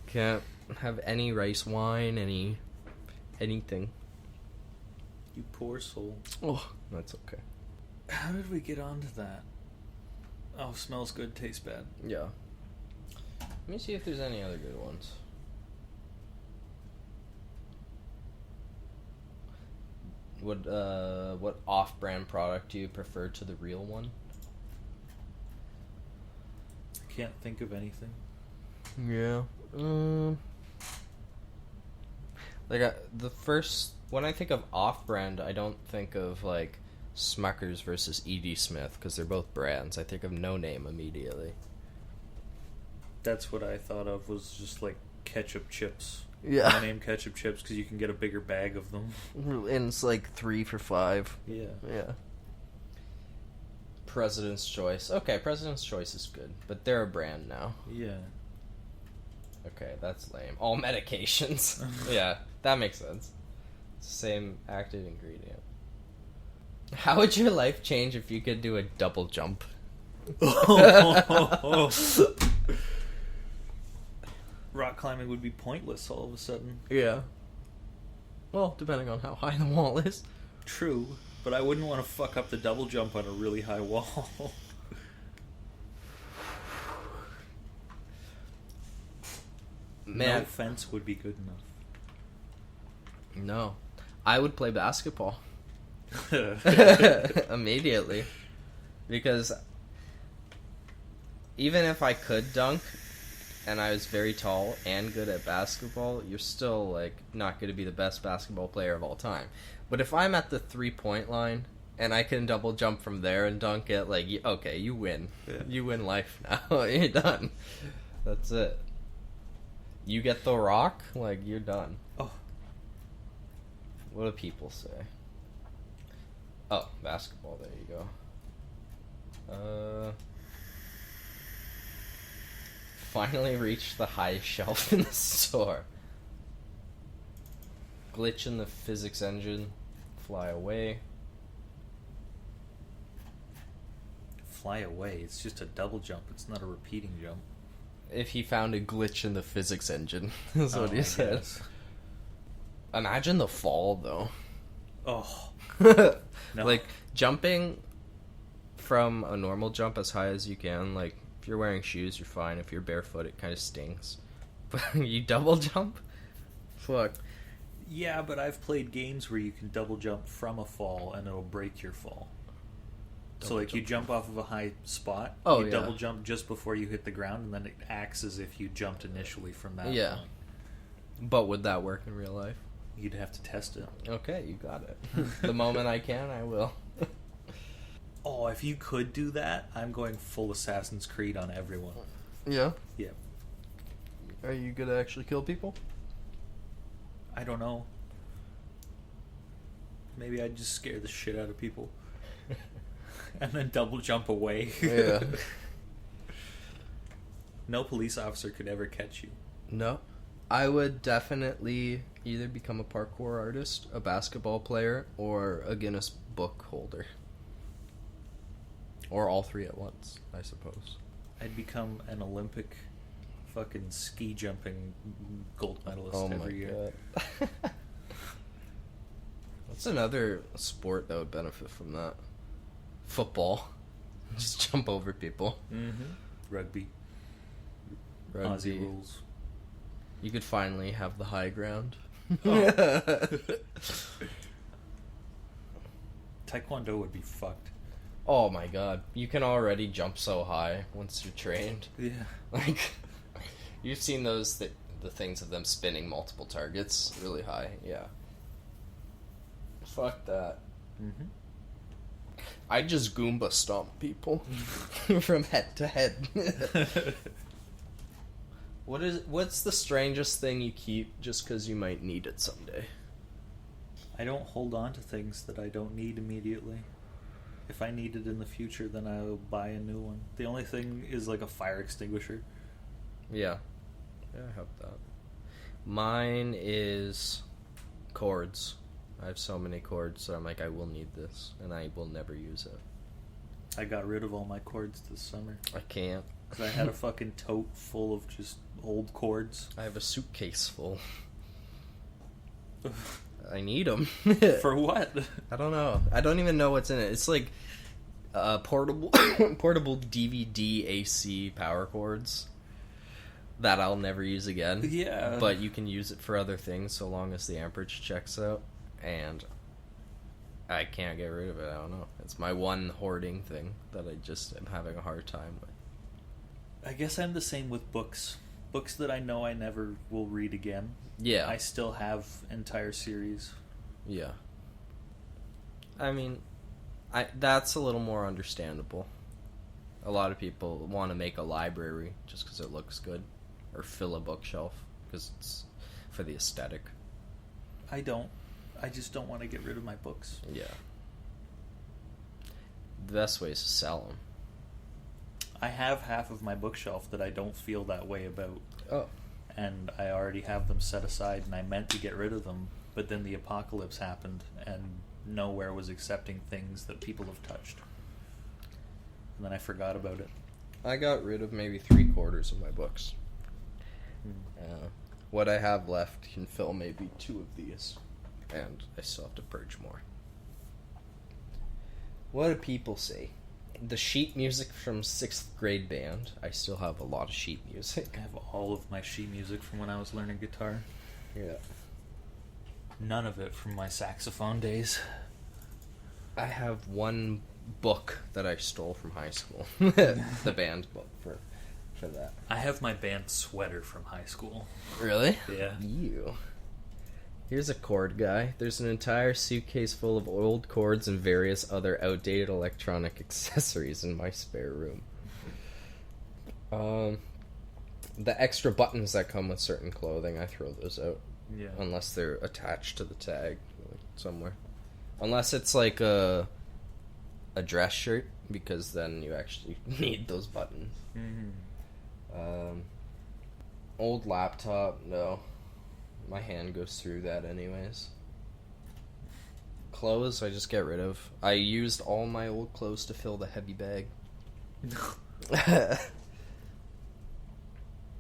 Can't have any rice wine, anything. You poor soul. Oh, that's okay. How did we get onto that? Oh, smells good, tastes bad. Yeah. Let me see if there's any other good ones. What off-brand product do you prefer to the real one? I can't think of anything. Yeah. When I think of off-brand, I don't think of like Smucker's versus E.D. Smith because they're both brands. I think of No Name immediately. That's what I thought of, was just like ketchup chips. Yeah. I name ketchup chips because you can get a bigger bag of them. And it's like 3 for $5. Yeah. Yeah. President's Choice. Okay, President's Choice is good, but they're a brand now. Yeah. Okay, that's lame. All medications. Yeah, that makes sense. Same active ingredient. How would your life change if you could do a double jump? Rock climbing would be pointless all of a sudden. Yeah. Well, depending on how high the wall is. True, but I wouldn't want to fuck up the double jump on a really high wall. Man. No fence would be good enough. No. I would play basketball. Immediately. Because even if I could dunk and I was very tall and good at basketball, you're still like not going to be the best basketball player of all time. But if I'm at the 3-point line and I can double jump from there and dunk it, like, okay, you win. Yeah. You win life now. You're done. That's it. You get the rock, like, you're done. Oh. What do people say? Oh, basketball, there you go. Finally reached the highest shelf in the store. Glitch in the physics engine. Fly away. Fly away. It's just a double jump. It's not a repeating jump. If he found a glitch in the physics engine, is what he said. Guess. Imagine the fall, though. Oh. No. Like, jumping from a normal jump as high as you can, like, if you're wearing shoes, you're fine. If you're barefoot, it kind of stings. But you double jump? Fuck. Yeah, but I've played games where you can double jump from a fall and it'll break your fall. So, Double like, you jump jump off of a high spot, Oh, you yeah. double jump just before you hit the ground, and then it acts as if you jumped initially from that Yeah. point. But would that work in real life? You'd have to test it. Okay, you got it. The moment I can, I will. Oh, if you could do that, I'm going full Assassin's Creed on everyone. Yeah? Yeah. Are you gonna actually kill people? I don't know. Maybe I'd just scare the shit out of people. And then double jump away. Yeah. No police officer could ever catch you. No. I would definitely either become a parkour artist, a basketball player, or a Guinness book holder. Or all three at once, I suppose. I'd become an Olympic fucking ski jumping gold medalist Oh my every year. god. What's another sport that would benefit from that? Football. Just jump over people. Mm-hmm. Rugby. Rugby. Aussie rules. You could finally have the high ground. Taekwondo would be fucked. Oh my god. You can already jump so high once you're trained. Yeah. Like, you've seen those, the things of them spinning multiple targets really high. Yeah. Fuck that. Mm-hmm. I just Goomba stomp people from head to head. What's the strangest thing you keep just because you might need it someday? I don't hold on to things that I don't need immediately. If I need it in the future, then I'll buy a new one. The only thing is like a fire extinguisher. Yeah. Yeah, I have that. Mine is cords. I have so many cords that I'm like, I will need this, and I will never use it. I got rid of all my cords this summer. I can't. Because I had a fucking tote full of just old cords. I have a suitcase full. I need them. For what? I don't know. I don't even know what's in it. It's like portable DVD AC power cords that I'll never use again. Yeah. But you can use it for other things so long as the amperage checks out. And I can't get rid of it. I don't know. It's my one hoarding thing that I just am having a hard time with. I guess I'm the same with books. Books that I know I never will read again. Yeah. I still have entire series. Yeah. I mean, that's a little more understandable. A lot of people want to make a library just because it looks good. Or fill a bookshelf because it's for the aesthetic. I don't. I just don't want to get rid of my books. Yeah. The best way is to sell them. I have half of my bookshelf that I don't feel that way about. Oh. And I already have them set aside, and I meant to get rid of them, but then the apocalypse happened, and nowhere was accepting things that people have touched. And then I forgot about it. I got rid of maybe 3/4 of my books. What I have left can fill maybe 2 of these, and I still have to purge more. What do people say? The sheet music from 6th grade band. I still have a lot of sheet music. I have all of my sheet music from when I was learning guitar. Yeah. None of it from my saxophone days. I have one book that I stole from high school. The band book for that. I have my band sweater from high school. Really? Yeah. You. Here's a cord guy. There's an entire suitcase full of old cords and various other outdated electronic accessories in my spare room. The extra buttons that come with certain clothing, I throw those out. Yeah. Unless they're attached to the tag somewhere. Unless it's like a dress shirt, because then you actually need those buttons. Mm-hmm. Old laptop, no. My hand goes through that anyways. Clothes, I just get rid of. I used all my old clothes to fill the heavy bag.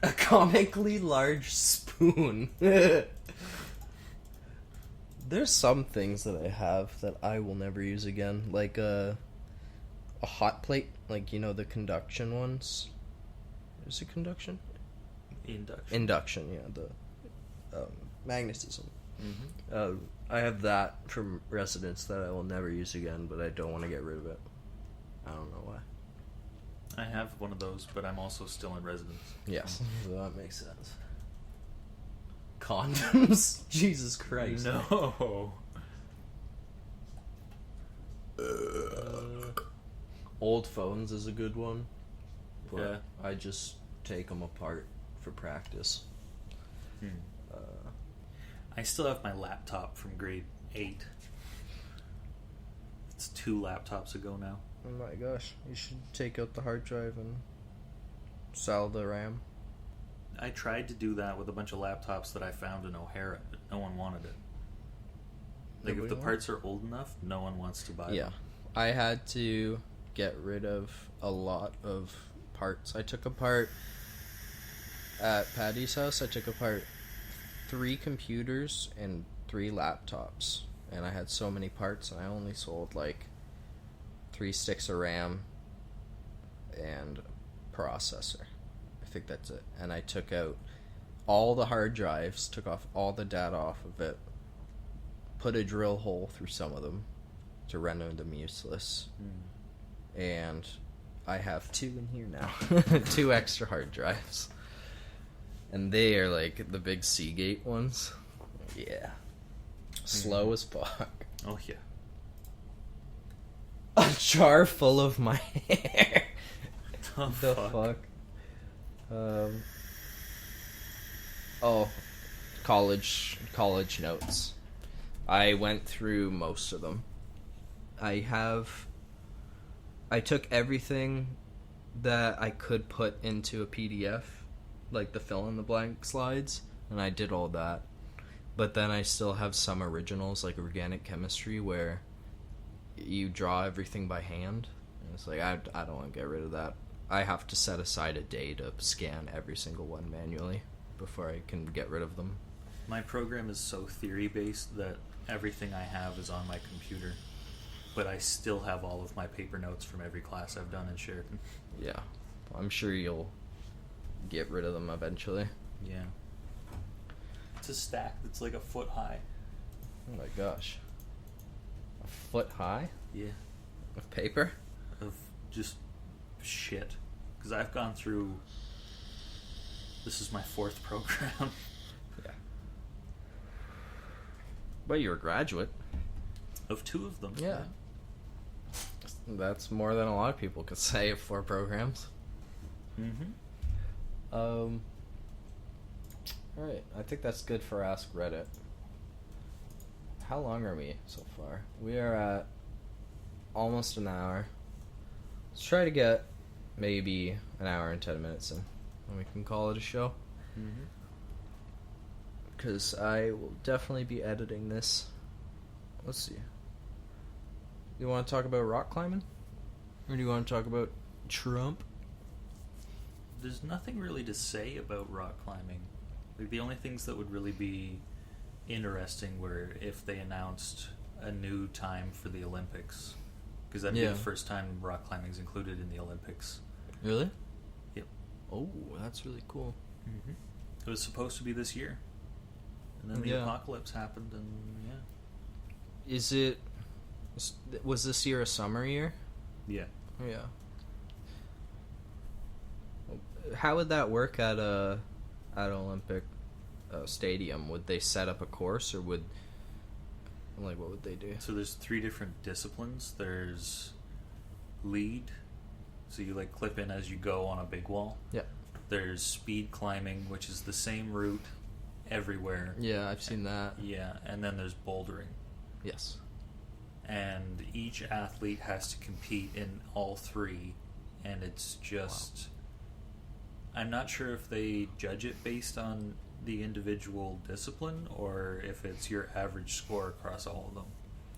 A comically large spoon. There's some things that I have that I will never use again. Like a hot plate. Like, you know, the conduction ones. Is it conduction? Induction. Induction, yeah. The magnetism I have that from Residence that I will never use again, but I don't want to get rid of it. I don't know why. I have one of those, but I'm also still in residence. Yes, so that makes sense. Condoms? Jesus Christ. No. Old phones is a good one. But Yeah. I just take them apart for practice. I still have my laptop from grade 8. It's 2 laptops ago now. Oh my gosh, you should take out the hard drive and sell the RAM. I tried to do that with a bunch of laptops that I found in O'Hara, but no one wanted it. Like, if Nobody the wants? parts are old enough, no one wants to buy Yeah. them. I had to get rid of a lot of parts. I took apart at Patty's house, I took apart 3 computers and 3 laptops. And I had so many parts, and I only sold like 3 sticks of RAM and a processor. I think that's it. And I took out all the hard drives, took off all the data off of it, put a drill hole through some of them to render them useless. And I have 2 in here now. 2 extra hard drives. And they are like the big Seagate ones. Yeah. Slow as fuck. Oh, yeah. A jar full of my hair. The fuck? Oh, college notes. I went through most of them. I took everything that I could put into a PDF, like the fill in the blank slides, and I did all that. But then I still have some originals, like organic chemistry, where you draw everything by hand. And it's like, I don't want to get rid of that. I have to set aside a day to scan every single one manually before I can get rid of them. My program is so theory-based that everything I have is on my computer. But I still have all of my paper notes from every class I've done in Sheridan. Yeah. I'm sure you'll get rid of them eventually. Yeah. It's a stack that's like a foot high. Oh my gosh. A foot high? Yeah. Of paper? Of just shit. Because I've gone through... This is my 4th program. Yeah. But you're a graduate. Of 2 of them. Yeah. That's more than a lot of people could say of 4 programs. Mm-hmm. Alright, I think that's good for Ask Reddit. How long are we so far? We are at almost an hour. Let's try to get maybe an hour and 10 minutes in, and we can call it a show. Mm-hmm. Because I will definitely be editing this. Let's see. You want to talk about rock climbing? Or do you want to talk about Trump? There's nothing really to say about rock climbing. Like, the only things that would really be interesting were if they announced a new time for the Olympics. Because that'd be the first time rock climbing is included in the Olympics. Really? Yep. Oh, that's really cool. Mm-hmm. It was supposed to be this year. And then the apocalypse happened, and Was this year a summer year? yeah. Yeah. How would that work at Olympic stadium? Would they set up a course, or what would they do? So there's 3 different disciplines. There's lead, so you like clip in as you go on a big wall. Yeah. There's speed climbing, which is the same route everywhere. Yeah, I've seen that. Yeah, and then there's bouldering. Yes. And each athlete has to compete in all 3, and it's just... Wow. I'm not sure if they judge it based on the individual discipline, or if it's your average score across all of them.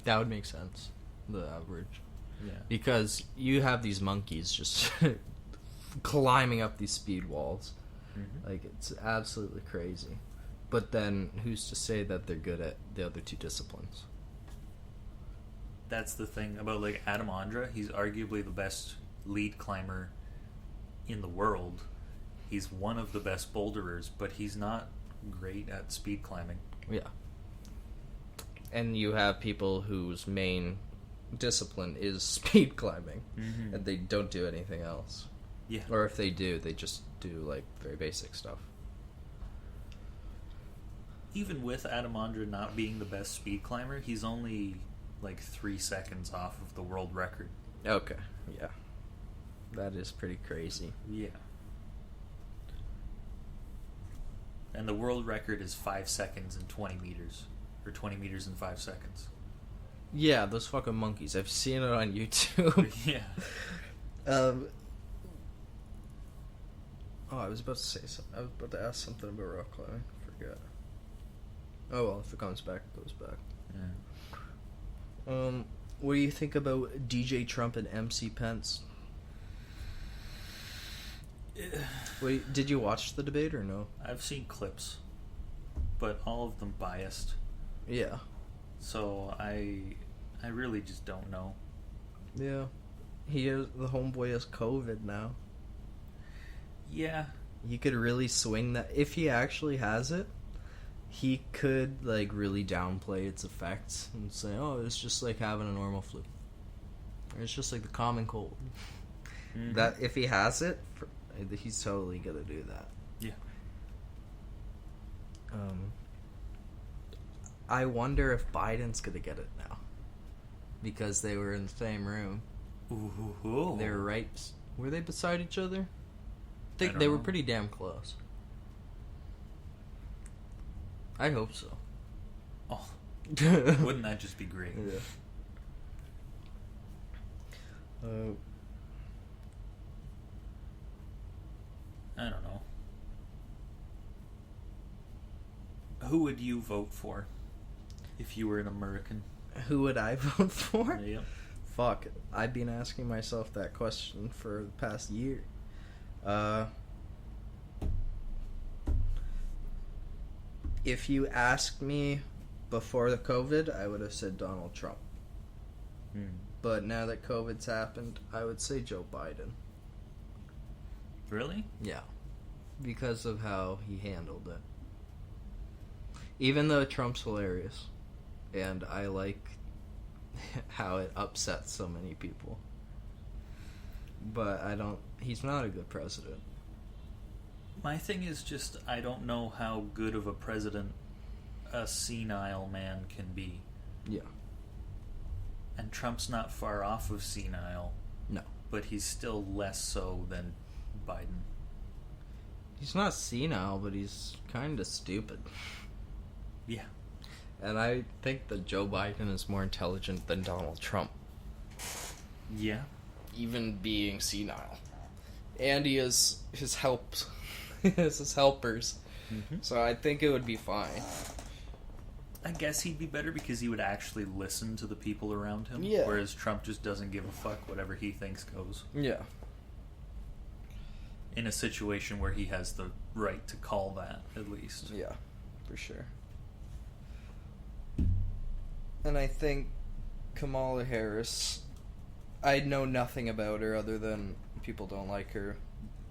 That would make sense, the average. Yeah. Because you have these monkeys just climbing up these speed walls. Mm-hmm. Like, it's absolutely crazy. But then, who's to say that they're good at the other 2 disciplines? That's the thing about, like, Adam Ondra. He's arguably the best lead climber in the world. He's one of the best boulderers, but he's not great at speed climbing. Yeah. And you have people whose main discipline is speed climbing, and they don't do anything else. Yeah. Or if they do, they just do, like, very basic stuff. Even with Adamandra not being the best speed climber, he's only, like, 3 seconds off of the world record. Okay, yeah. That is pretty crazy. Yeah. And the world record is 5 seconds and 20 meters. Or 20 meters in 5 seconds. Yeah, those fucking monkeys. I've seen it on YouTube. Yeah. I was about to say something. I was about to ask something about rock climbing. Forget. Oh well, if it comes back, it goes back. Yeah. What do you think about DJ Trump and MC Pence? Wait, did you watch the debate or no? I've seen clips, but all of them biased. Yeah. So I really just don't know. Yeah. The homeboy has COVID now. Yeah. He could really swing that. If he actually has it, he could, like, really downplay its effects and say, oh, it's just like having a normal flu. Or it's just like the common cold. Mm-hmm. That if he has it, he's totally gonna do that. Yeah. I wonder if Biden's gonna get it now. Because they were in the same room. Ooh. They were right. Were they beside each other? I think don't they were know. pretty damn close. I hope so. Oh. Wouldn't that just be great? Yeah. I don't know. Who would you vote for if you were an American? Who would I vote for? Yep. Fuck. I've been asking myself that question for the past year. If you asked me before the COVID, I would have said Donald Trump. But now that COVID's happened, I would say Joe Biden. Really? Yeah. Because of how he handled it. Even though Trump's hilarious. And I like how it upsets so many people. But he's not a good president. My thing is just, I don't know how good of a president a senile man can be. Yeah. And Trump's not far off of senile. No. But he's still less so than Biden. He's not senile, but he's kind of stupid. Yeah. And I think that Joe Biden is more intelligent than Donald Trump. Yeah. Even being senile. And he has his helps. He has his helpers. Mm-hmm. So I think it would be fine. I guess he'd be better because he would actually listen to the people around him. Yeah. Whereas Trump just doesn't give a fuck. Whatever he thinks goes. Yeah. In a situation where he has the right to call that, at least. Yeah, for sure. And I think Kamala Harris, I know nothing about her other than people don't like her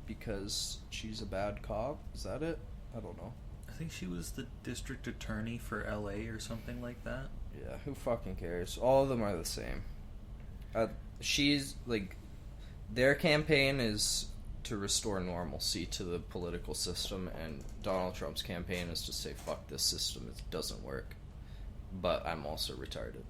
because she's a bad cop. Is that it? I don't know. I think she was the district attorney for LA or something like that. Yeah, who fucking cares? All of them are the same. She's, like, their campaign is to restore normalcy to the political system, and Donald Trump's campaign is to say, fuck this system, it doesn't work. But I'm also retarded.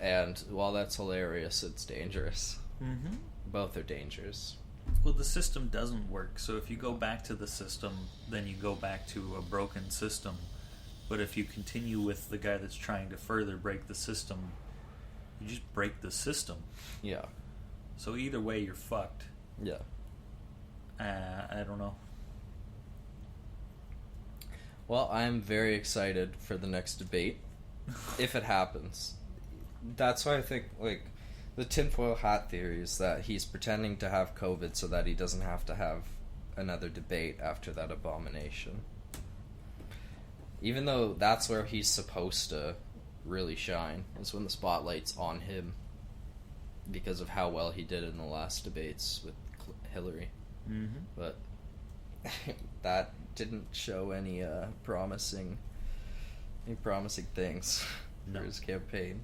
And while that's hilarious, it's dangerous. Mm-hmm. Both are dangerous. Well, the system doesn't work, so if you go back to the system, then you go back to a broken system. But if you continue with the guy that's trying to further break the system, you just break the system. Yeah. So either way, you're fucked. Yeah. I don't know. Well, I'm very excited for the next debate, if it happens. That's why I think, like, the tinfoil hat theory is that he's pretending to have COVID so that he doesn't have to have another debate after that abomination. Even though that's where he's supposed to really shine, is when the spotlight's on him, because of how well he did in the last debates with Hillary. Mm-hmm. But that didn't show any promising any promising things No. for his campaign.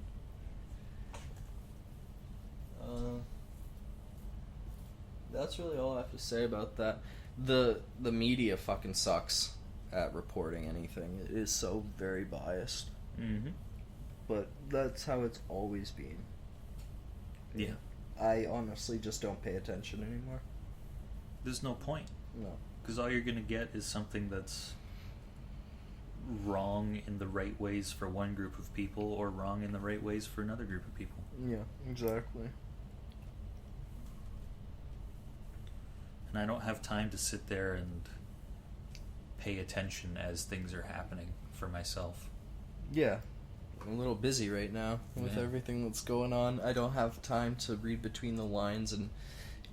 That's really all I have to say about that. The media fucking sucks at reporting anything. It is so very biased. Mm-hmm. But that's how it's always been. Yeah. I honestly just don't pay attention anymore. There's no point. No. Because all you're going to get is something that's wrong in the right ways for one group of people or wrong in the right ways for another group of people. Yeah, exactly. And I don't have time to sit there and pay attention as things are happening for myself. Yeah. I'm a little busy right now with everything that's going on. I don't have time to read between the lines and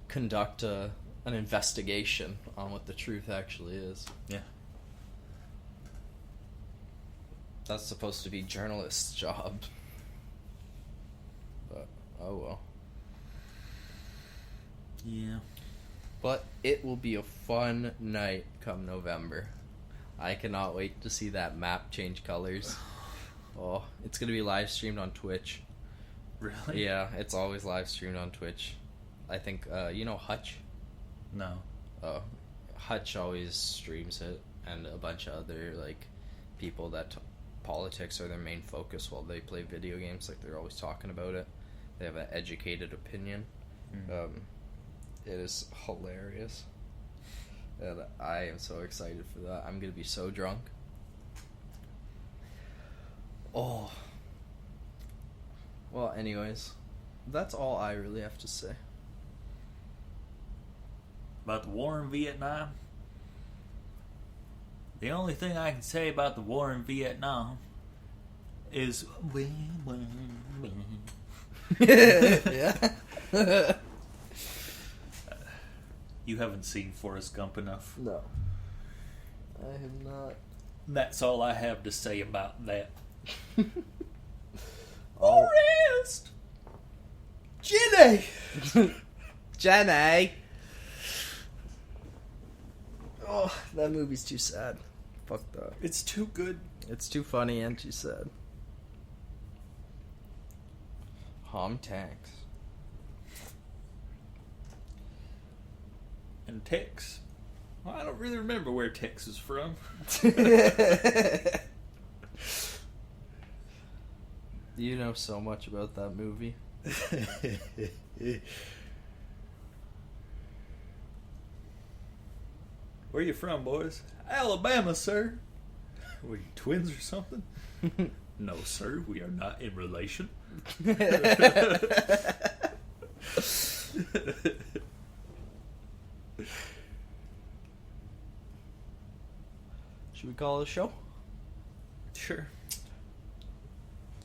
conduct an investigation on what the truth actually is. Yeah. That's supposed to be journalist's job. But, oh well. Yeah. But it will be a fun night come November. I cannot wait to see that map change colors. Oh, it's going to be live streamed on Twitch. Really? Yeah, it's always live streamed on Twitch. I think, you know Hutch? No. Oh, Hutch always streams it, and a bunch of other, like, people that politics are their main focus while they play video games. Like, they're always talking about it. They have an educated opinion. It is hilarious. And I am so excited for that. I'm going to be so drunk. Oh. Well, anyways, that's all I really have to say. About the war in Vietnam? The only thing I can say about the war in Vietnam is... Yeah. You haven't seen Forrest Gump enough. No. I have not. That's all I have to say about that. Forrest! Jenny! Jenny! Oh, that movie's too sad. Fuck that. It's too good. It's too funny and too sad. Hom Tanks. And Tex. Well, I don't really remember where Tex is from. You know so much about that movie. Where you from, boys? Alabama, sir. Were you twins or something? No, sir. We are not in relation. Should we call it a show? Sure.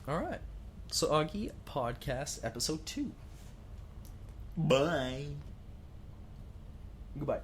Alright. Saugy Podcast Episode 2. Bye. Goodbye.